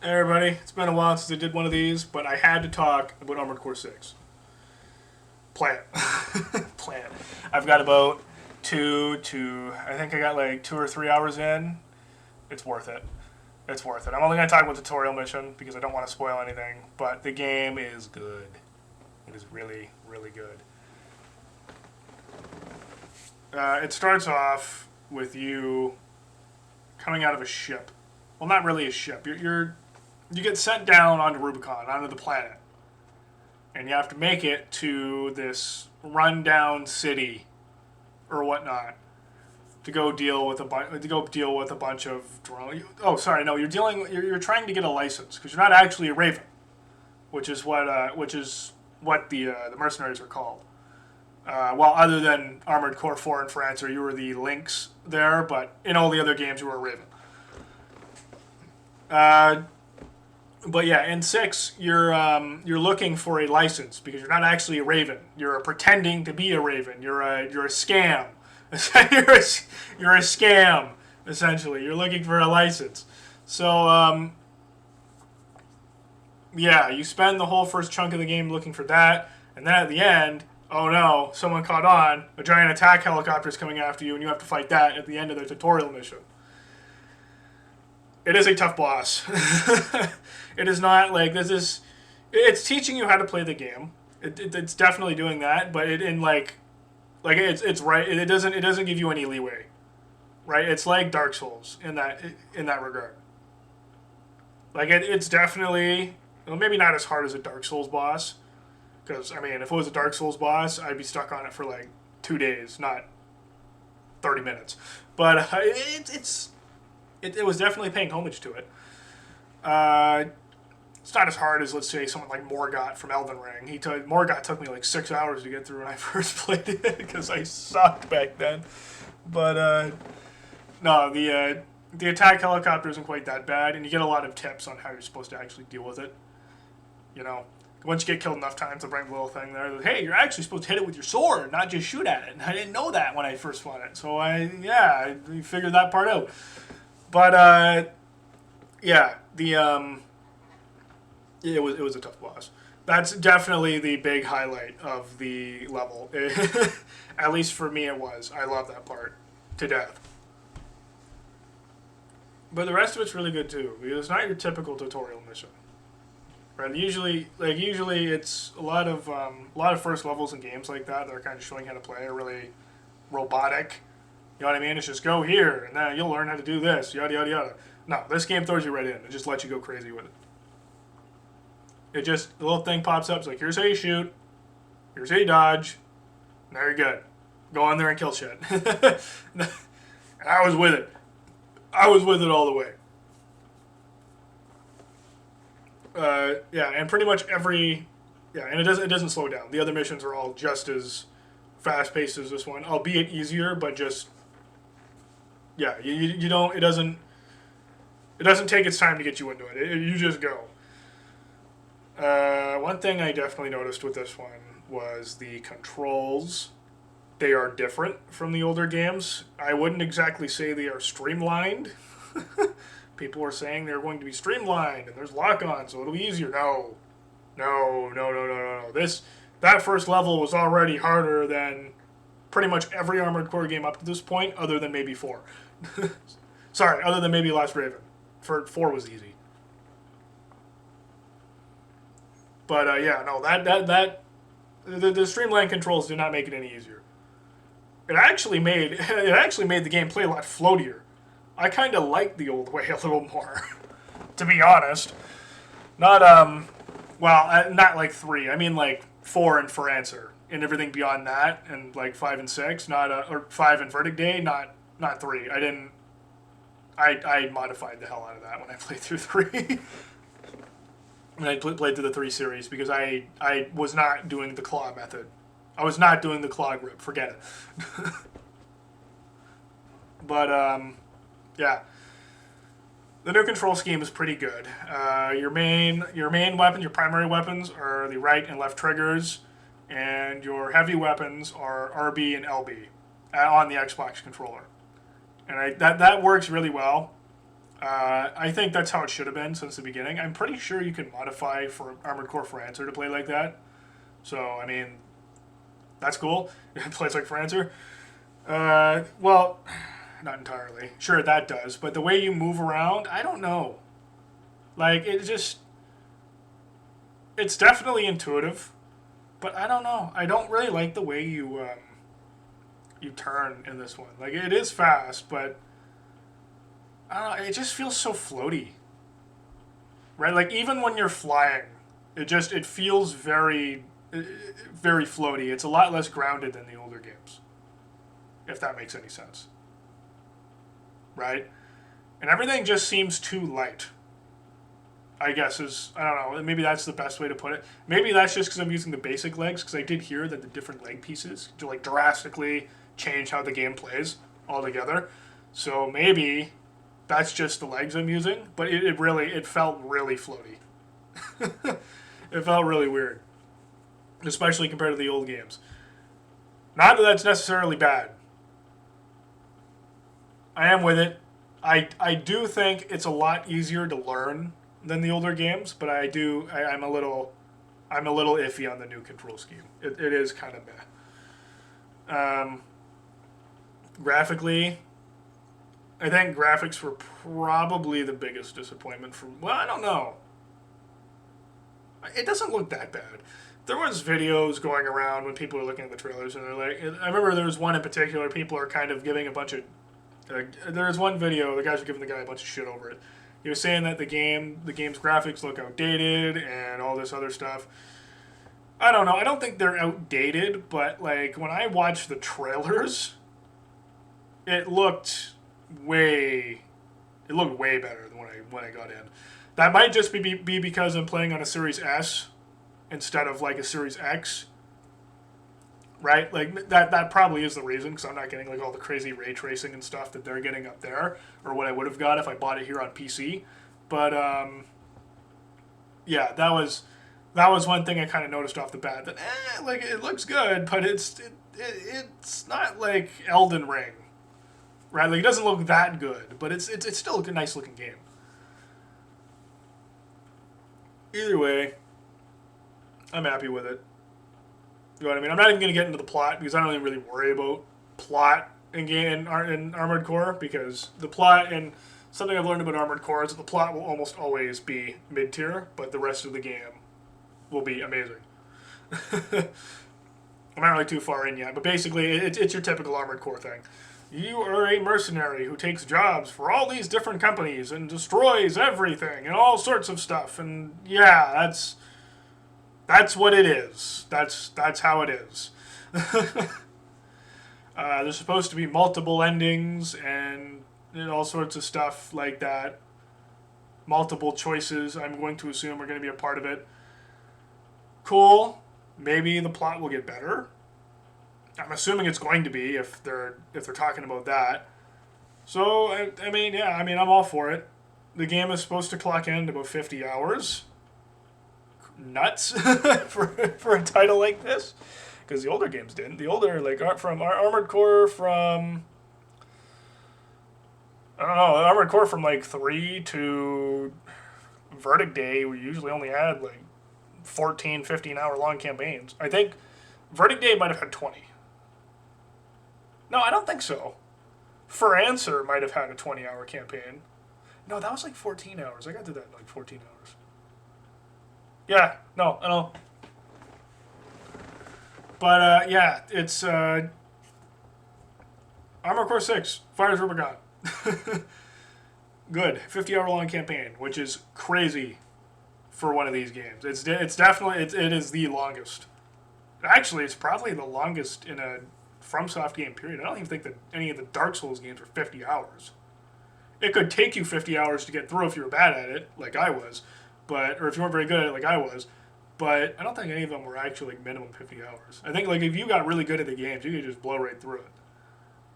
Hey everybody, it's been a while since I did one of these, but I had to talk about Armored Core 6. Play it. Play it. I've got about I think I got like 2 or 3 hours in. It's worth it. It's worth it. I'm only going to talk about the tutorial mission because I don't want to spoil anything, but the game is good. It is really, really good. It starts off with you coming out of a ship. Well, not really a ship. You get sent down onto Rubicon, onto the planet, and you have to make it to this rundown city or whatnot to go deal with a bunch of drone. Oh, sorry, no, you're trying to get a license because you're not actually a Raven, which is what the mercenaries are called. Well, other than Armored Core 4 and Francer, you were the Lynx there, but in all the other games, you were a Raven. But yeah, in 6, you're looking for a license because you're not actually a Raven. You're pretending to be a Raven. You're a scam. you're a scam essentially. You're looking for a license. So yeah, you spend the whole first chunk of the game looking for that, and then at the end, oh no, someone caught on. A giant attack helicopter is coming after you, and you have to fight that at the end of the tutorial mission. It is a tough boss. It is not like this is. It's teaching you how to play the game. It's definitely doing that, but it's right. It doesn't give you any leeway, right? It's like Dark Souls in that regard. Like it's definitely, well, maybe not as hard as a Dark Souls boss, because I mean if it was a Dark Souls boss, I'd be stuck on it for like 2 days, not 30 minutes. But it was definitely paying homage to it. Uh, it's not as hard as, let's say, someone like Morgott from Elden Ring. Morgott took me like 6 hours to get through when I first played it because I sucked back then. But no, the attack helicopter isn't quite that bad, and you get a lot of tips on how you're supposed to actually deal with it. You know, once you get killed enough times, they'll bring a little thing there. That, hey, you're actually supposed to hit it with your sword, not just shoot at it. And I didn't know that when I first fought it, so I figured that part out. But yeah, it was a tough boss. That's definitely the big highlight of the level. At least for me, it was. I love that part to death. But the rest of it's really good too, because it's not your typical tutorial mission. Right? Usually, it's a lot of first levels in games like that that are kind of showing how to play are really robotic. You know what I mean? It's just go here, and then you'll learn how to do this, yada, yada, yada. No, this game throws you right in. It just lets you go crazy with it. The little thing pops up. It's like, here's how you shoot. Here's how you dodge. Now you're good. Go on there and kill shit. And I was with it. I was with it all the way. Yeah, and pretty much and it doesn't slow down. The other missions are all just as fast paced as this one, albeit easier, but just yeah, you don't it doesn't take its time to get you into it. You just go. One thing I definitely noticed with this one was the controls. They are different from the older games. I wouldn't exactly say they are streamlined. People are saying they're going to be streamlined and there's lock-on, so it'll be easier. No, no, no, no, no, no, no. That first level was already harder than pretty much every Armored Core game up to this point, other than maybe 4. Sorry, other than maybe Last Raven. 4 was easy. But yeah, no, the streamlined controls did not make it any easier. It actually made the gameplay a lot floatier. I kind of like the old way a little more, to be honest. Not not like 3. I mean like 4 and For Answer and everything beyond that, and like 5 and 6. Not or 5 and Verdict Day. Not 3. I didn't. I modified the hell out of that when I played through 3. When I played through the 3 series because I was not doing the claw method. I was not doing the claw grip. Forget it. But yeah, the new control scheme is pretty good. Your main weapon, your primary weapons are the right and left triggers, and your heavy weapons are RB and LB on the Xbox controller. And that works really well. I think that's how it should have been since the beginning. I'm pretty sure you can modify for Armored Core for Answer to play like that. So, I mean, that's cool. It plays like for Answer. Well, not entirely. Sure, that does. But the way you move around, I don't know. Like, it's definitely intuitive. But I don't know. I don't really like the way you turn in this one. Like, it is fast, but I don't know, it just feels so floaty. Right? Like, even when you're flying, it feels very floaty. It's a lot less grounded than the older games, if that makes any sense. Right? And everything just seems too light. I guess I don't know, maybe that's the best way to put it. Maybe that's just because I'm using the basic legs, because I did hear that the different leg pieces do like drastically change how the game plays altogether. So maybe that's just the legs I'm using, but it felt really floaty. It felt really weird, especially compared to the old games. Not that that's necessarily bad. I am with it. I do think it's a lot easier to learn than the older games, but I'm a little iffy on the new control scheme. It is kind of meh. Graphically, I think graphics were probably the biggest disappointment from. Well, I don't know. It doesn't look that bad. There was videos going around when people were looking at the trailers, and they're like, I remember there was one in particular. People are kind of giving a bunch of. There was one video. The guys were giving the guy a bunch of shit over it. He was saying that the game's graphics look outdated and all this other stuff. I don't know. I don't think they're outdated, but like when I watched the trailers, it looked way better than when I got in. That might just be because I'm playing on a Series S instead of like a Series X, right? Like that probably is the reason, because I'm not getting like all the crazy ray tracing and stuff that they're getting up there, or what I would have got if I bought it here on PC. But yeah, that was one thing I kind of noticed off the bat, that like it looks good, but it's not like Elden Ring, right? Like it doesn't look that good, but it's still a nice looking game. Either way, I'm happy with it. You know what I mean? I'm not even going to get into the plot, because I don't even really worry about plot in Armored Core, because the plot, and something I've learned about Armored Core is that the plot will almost always be mid tier, but the rest of the game will be amazing. I'm not really too far in yet, but basically it's your typical Armored Core thing. You are a mercenary who takes jobs for all these different companies and destroys everything and all sorts of stuff. And yeah, that's what it is. That's how it is. There's supposed to be multiple endings and all sorts of stuff like that. Multiple choices, I'm going to assume, are going to be a part of it. Cool. Maybe the plot will get better. I'm assuming it's going to be, if they're talking about that. So I mean, yeah, I mean, I'm all for it. The game is supposed to clock in about 50 hours. Nuts for a title like this, because the older games didn't. The older, like, from Armored Core from, I don't know, Armored Core from like 3 to Verdict Day, we usually only had like 14, 15 hour long campaigns. I think Verdict Day might have had 20. No, I don't think so. For Answer might have had a 20-hour campaign. No, that was like 14 hours. I got to that in like 14 hours. Yeah, no, I know. But yeah, it's Armored Core 6, Fires of Rubicon. Good, 50-hour long campaign, which is crazy for one of these games. It's definitely it is the longest. Actually, it's probably the longest in a FromSoft game period. I don't even think that any of the Dark Souls games are 50 hours. It could take you 50 hours to get through if you were bad at it, like I was, or if you weren't very good at it, like I was. But I don't think any of them were actually like minimum 50 hours. I think like if you got really good at the games, you could just blow right through it.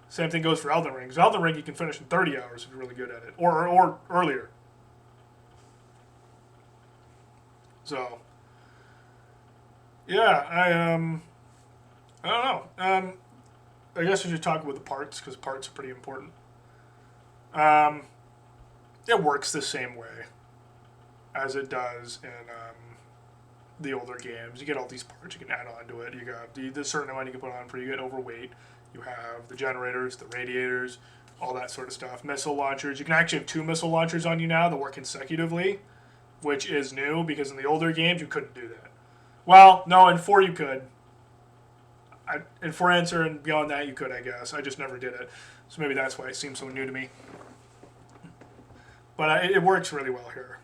Same thing goes for Elden Ring. 'Cause Elden Ring you can finish in 30 hours if you're really good at it, or earlier. So yeah, I don't know. I guess we should talk about the parts, because parts are pretty important. it works the same way as it does in the older games. You get all these parts you can add on to it. You got the certain amount you can put on for you get overweight. You have the generators, the radiators, all that sort of stuff. Missile launchers. You can actually have 2 missile launchers on you now that work consecutively, which is new because in the older games you couldn't do that. Well, no, in 4 you could. In 4 Answer and beyond that you could, I guess. I just never did it. So maybe that's why it seems so new to me. But it works really well here.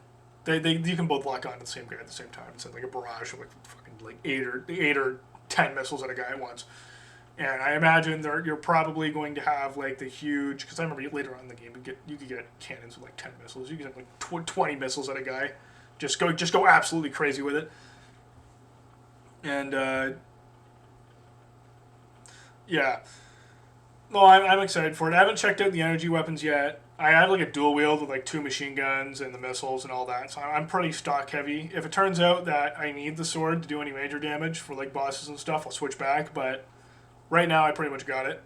You can both lock on to the same guy at the same time. It's like a barrage of like 8 or 10 missiles at a guy at once. And I imagine you're probably going to have like the huge, because I remember later on in the game you could get cannons with like 10 missiles. You could have like 20 missiles at a guy. Just go absolutely crazy with it. And yeah, no, I'm excited for it. I haven't checked out the energy weapons yet. I have like a dual wield with like 2 machine guns and the missiles and all that, so I'm pretty stock heavy. If it turns out that I need the sword to do any major damage for like bosses and stuff, I'll switch back, but right now I pretty much got it.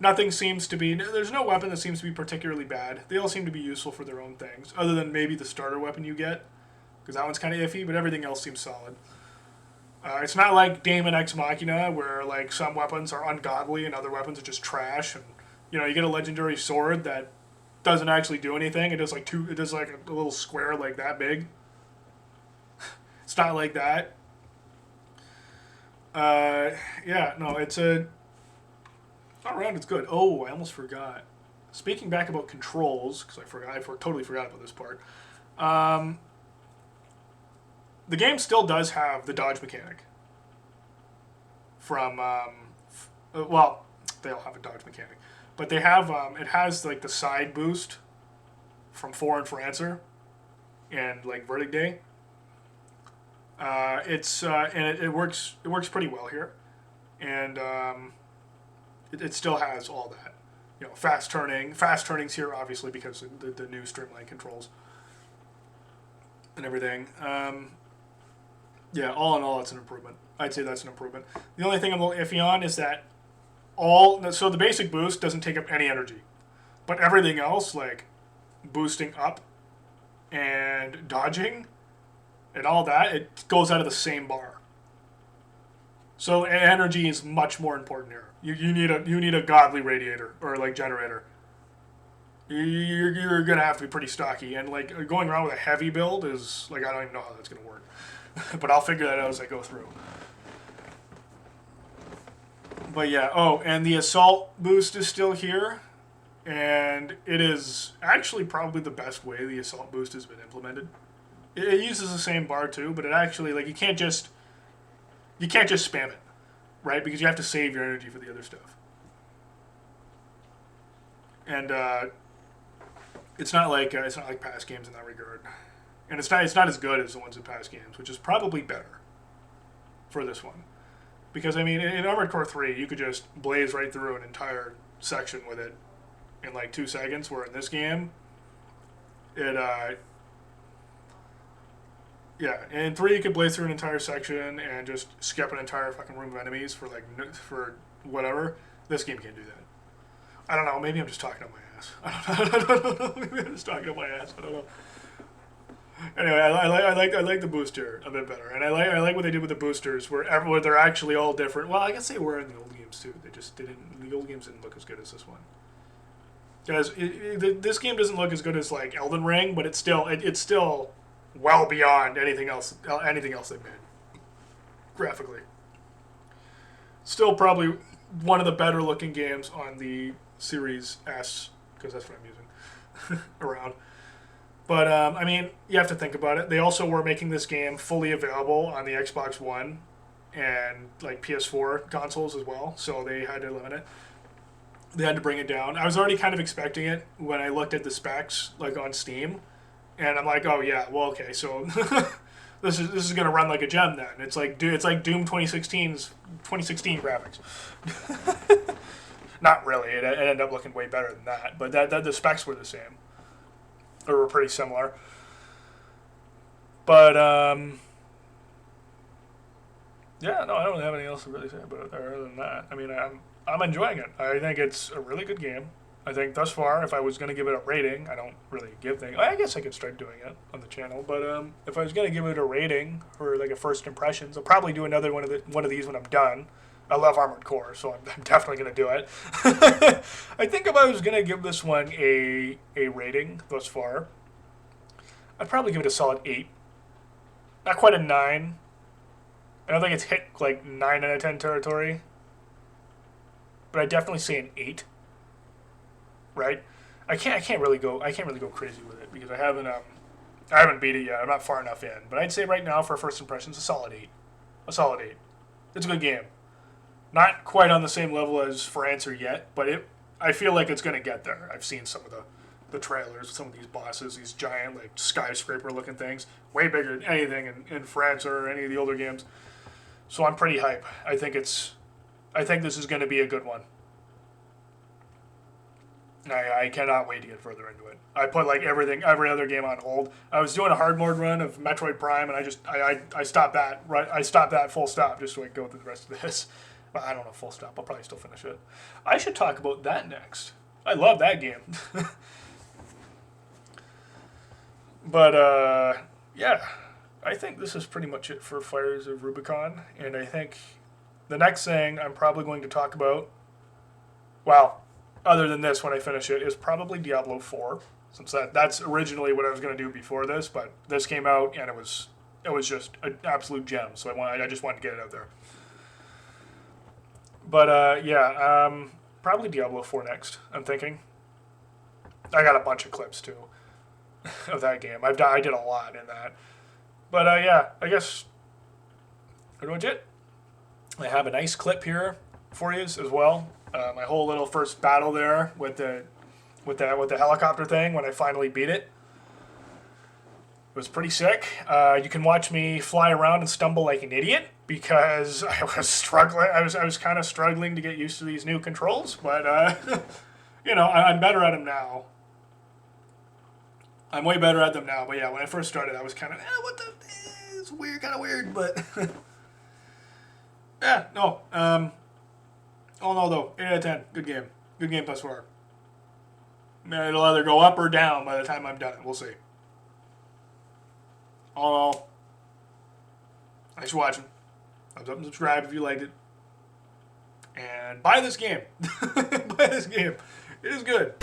Nothing seems to be, there's no weapon that seems to be particularly bad. They all seem to be useful for their own things, other than maybe the starter weapon you get, because that one's kind of iffy, but everything else seems solid. It's not like Daemon Ex Machina, where like some weapons are ungodly and other weapons are just trash, and you get a legendary sword that doesn't actually do anything. It does like a little square like that big. It's not like that. Yeah, no, it's all around it's good. Oh, I almost forgot. Speaking back about controls, because I totally forgot about this part. The game still does have the dodge mechanic. From well, they all have a dodge mechanic, but they have it has like the side boost from 4 and For Answer and like Verdict Day. It works pretty well here, and it still has all that. Fast turning's here obviously because of the new streamline controls and everything. Yeah, all in all, it's an improvement. I'd say that's an improvement. The only thing I'm a little iffy on is that so the basic boost doesn't take up any energy, but everything else like boosting up and dodging and all that, it goes out of the same bar. So energy is much more important here. You need a godly radiator or like generator. You're gonna have to be pretty stocky, and like going around with a heavy build is like I don't even know how that's gonna work. But I'll figure that out as I go through. But yeah, and the assault boost is still here, and it is actually probably the best way the assault boost has been implemented. It uses the same bar too, but it actually you can't just spam it, right? Because you have to save your energy for the other stuff. And it's not like past games in that regard. And it's not as good as the ones in past games, which is probably better for this one. Because, I mean, in Armored Core 3, you could just blaze right through an entire section with it in like 2 seconds, where in this game, in 3 you could blaze through an entire section and just skip an entire fucking room of enemies for whatever. This game can't do that. I don't know, maybe I'm just talking up my ass. I don't know. Maybe I'm just talking up my ass. I don't know. Anyway, I like the booster a bit better, and I like what they did with the boosters, where they're actually all different. Well, I guess they were in the old games too. They just didn't. The old games didn't look as good as this one. Guys, this game doesn't look as good as like Elden Ring, but it's still well beyond anything else they've made graphically. Still probably one of the better looking games on the Series S, because that's what I'm using around. But, I mean, you have to think about it. They also were making this game fully available on the Xbox One and, like, PS4 consoles as well, so they had to limit it. They had to bring it down. I was already kind of expecting it when I looked at the specs, like, on Steam, and I'm like, oh, yeah, well, okay, so this is going to run like a gem then. It's like Doom 2016's 2016 graphics. Not really. It ended up looking way better than that, but that the specs were the same. Or were pretty similar. But, yeah, no, I don't have anything else to really say about it other than that. I mean, I'm enjoying it. I think it's a really good game. I think thus far, if I was going to give it a rating, I don't really give things. I guess I could start doing it on the channel, but if I was going to give it a rating for like a first impressions, I'll probably do another one of these when I'm done. I love Armored Core, so I'm definitely going to do it. I think if I was going to give this one a rating thus far, I'd probably give it a solid 8. Not quite a 9. I don't think it's hit like 9 out of 10 territory, but I'd definitely say an 8. Right? I can't really go crazy with it because I haven't beat it yet. I'm not far enough in. But I'd say right now for first impressions, a solid 8. A solid 8. It's a good game. Not quite on the same level as For Answer yet, but I feel like it's going to get there. I've seen some of the trailers, some of these bosses, these giant like skyscraper looking things, way bigger than anything in For Answer or any of the older games. So I'm pretty hype. I think this is going to be a good one. I cannot wait to get further into it. I put like every other game on hold. I was doing a hard mode run of Metroid Prime, and I stopped that. Right, I stopped that full stop just so I can go through the rest of this. Well, I don't know full stop. I'll probably still finish it. I should talk about that next. I love that game. But yeah, I think this is pretty much it for Fires of Rubicon, and I think the next thing I'm probably going to talk about, well, other than this when I finish it, is probably Diablo 4, since that's originally what I was going to do before this, but this came out and it was just an absolute gem, so I just wanted to get it out there. But yeah, probably Diablo 4 next, I'm thinking. I got a bunch of clips too of that game. I did a lot in that. But yeah, I guess pretty much it. I have a nice clip here for you as well. My whole little first battle there with the helicopter thing when I finally beat it. It was pretty sick. You can watch me fly around and stumble like an idiot because I was struggling. I was kind of struggling to get used to these new controls, but you know, I'm better at them now. I'm way better at them now. But yeah, when I first started, I was kind of what the it's weird, kind of weird, but yeah, no. All in all, though, 8 out of 10. Good game. Good game thus far. It'll either go up or down by the time I'm done. We'll see. All in all, thanks for watching. Thumbs up and subscribe if you liked it. And buy this game. Buy this game. It is good.